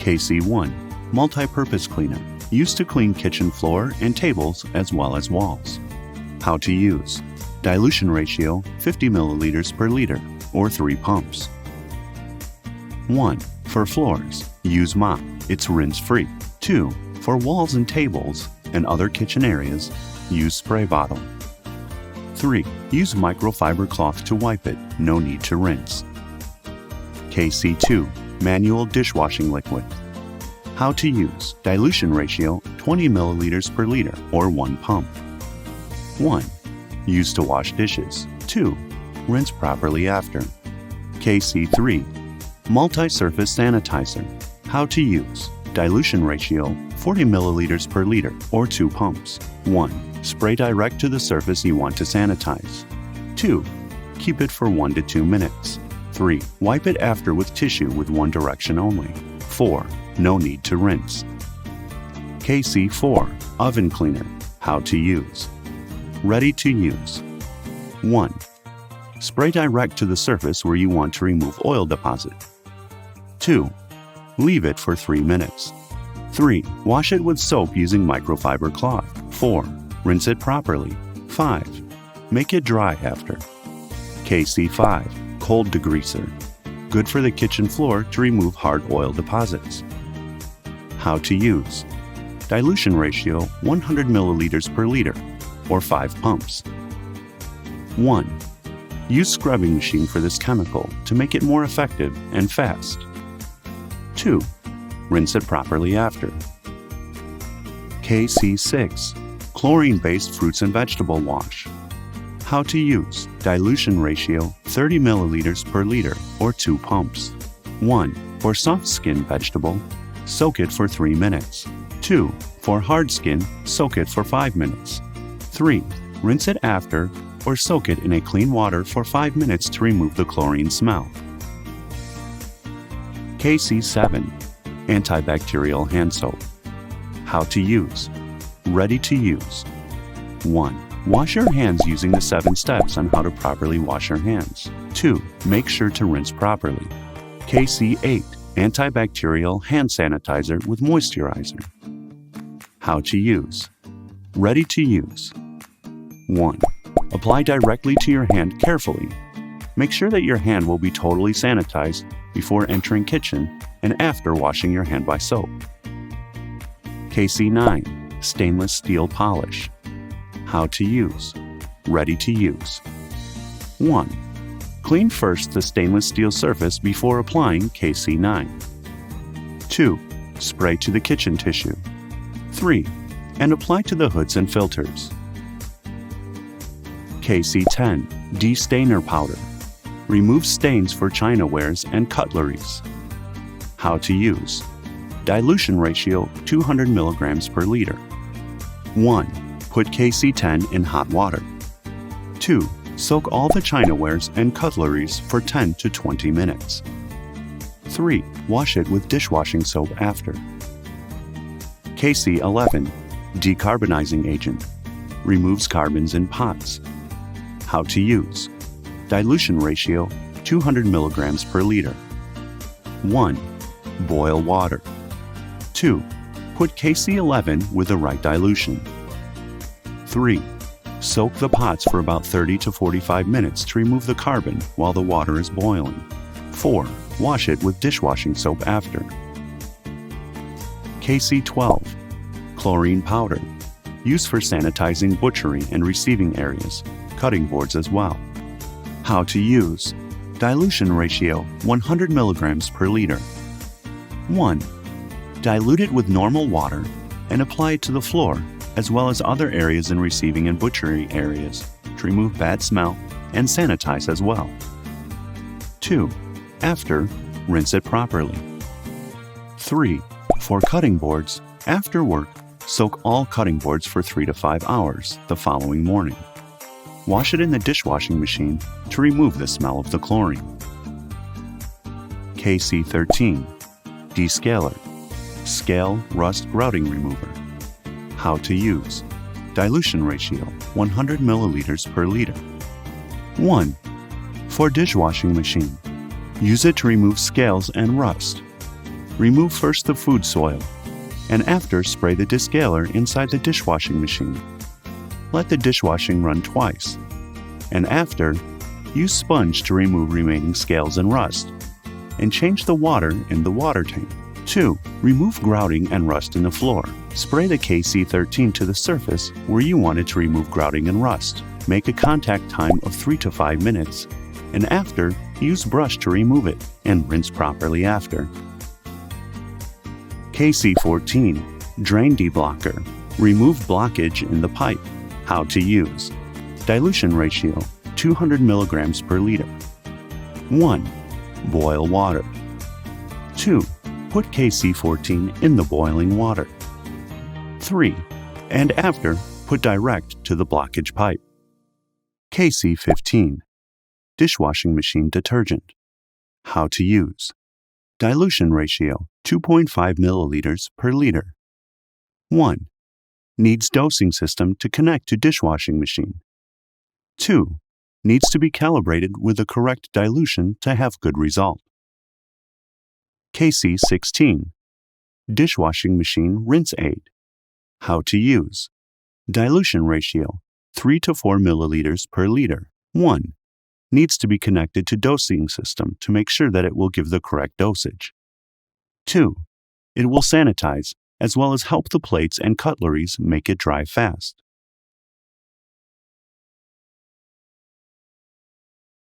KC1 Multi-Purpose Cleaner, used to clean kitchen floor and tables as well as walls. How to use. Dilution ratio 50 milliliters per liter, or 3 pumps. 1. For floors, use mop, it's rinse-free. 2. For walls and tables and other kitchen areas, use spray bottle. 3. Use microfiber cloth to wipe it, no need to rinse. KC2 Manual Dishwashing Liquid. How to use. Dilution ratio 20 milliliters per liter, or 1 pump. 1. Use to wash dishes. 2. Rinse properly after. KC3 Multi-Surface Sanitizer. How to use. Dilution ratio 40 milliliters per liter, or 2 pumps. 1. Spray direct to the surface you want to sanitize. 2. Keep it for 1 to 2 minutes. 3. Wipe it after with tissue with one direction only. 4. No need to rinse. KC4 Oven Cleaner. How to use. Ready to use. 1. Spray direct to the surface where you want to remove oil deposit. 2. Leave it for 3 minutes. 3. Wash it with soap using microfiber cloth. 4. Rinse it properly. 5. Make it dry after. KC5 Cold Degreaser. Good for the kitchen floor to remove hard oil deposits. How to use. Dilution ratio 100 milliliters per liter, or 5 pumps. 1. Use scrubbing machine for this chemical to make it more effective and fast. 2. Rinse it properly after. KC6 Chlorine-based fruits and vegetable wash. How to use. Dilution ratio 30 milliliters per liter, or 2 pumps. 1. For soft skin vegetable, soak it for 3 minutes. 2. For hard skin, soak it for 5 minutes. 3. Rinse it after, or soak it in a clean water for 5 minutes to remove the chlorine smell. KC7 Antibacterial Hand Soap. How to use. Ready to use. 1. Wash your hands using the 7 steps on how to properly wash your hands. 2. Make sure to rinse properly. KC8 Antibacterial Hand Sanitizer with Moisturizer. How to use. Ready to use. 1. Apply directly to your hand carefully. Make sure that your hand will be totally sanitized before entering kitchen and after washing your hand by soap. KC9 Stainless Steel Polish. How to use. Ready to use. 1. Clean first the stainless steel surface before applying KC9. 2. Spray to the kitchen tissue. 3. And apply to the hoods and filters. KC10 Destainer Powder. Remove stains for chinawares and cutleries. How to use. Dilution ratio 200 milligrams per liter. 1. Put KC10 in hot water. 2. Soak all the chinawares and cutleries for 10 to 20 minutes. 3. Wash it with dishwashing soap after. KC11 Decarbonizing Agent. Removes carbons in pots. How to use. Dilution ratio 200 milligrams per liter. 1. Boil water. 2. Put KC11 with the right dilution. 3. Soak the pots for about 30 to 45 minutes to remove the carbon while the water is boiling. 4. Wash it with dishwashing soap after. KC12 Chlorine Powder. Used for sanitizing butchery and receiving areas, cutting boards as well. How to use. Dilution ratio 100 milligrams per liter. 1. Dilute it with normal water and apply it to the floor as well as other areas in receiving and butchery areas to remove bad smell and sanitize as well. 2. After, rinse it properly. 3. For cutting boards, after work, soak all cutting boards for 3 to 5 hours the following morning. Wash it in the dishwashing machine to remove the smell of the chlorine. KC13 Descaler. Scale Rust Grouting Remover. How to use. Dilution ratio 100 milliliters per liter. 1. For dishwashing machine. Use it to remove scales and rust. Remove first the food soil, and after spray the descaler inside the dishwashing machine. Let the dishwashing run twice, and after, use sponge to remove remaining scales and rust, and change the water in the water tank. 2. Remove grouting and rust in the floor. Spray the KC13 to the surface where you want it to remove grouting and rust. Make a contact time of 3 to 5 minutes, and after, use brush to remove it, and rinse properly after. KC14 Drain Deblocker. Remove blockage in the pipe. How to use. Dilution ratio 200 milligrams per liter. 1. Boil water. 2. Put KC14 in the boiling water. 3. And after, put direct to the blockage pipe. KC15 Dishwashing machine detergent. How to use. Dilution ratio 2.5 milliliters per liter. 1. Needs dosing system to connect to dishwashing machine. 2. Needs to be calibrated with the correct dilution to have good result. KC16 Dishwashing machine rinse aid. How to use. Dilution ratio 3 to 4 milliliters per liter. 1. Needs to be connected to dosing system to make sure that it will give the correct dosage. 2. It will sanitize, as well as help the plates and cutleries make it dry fast.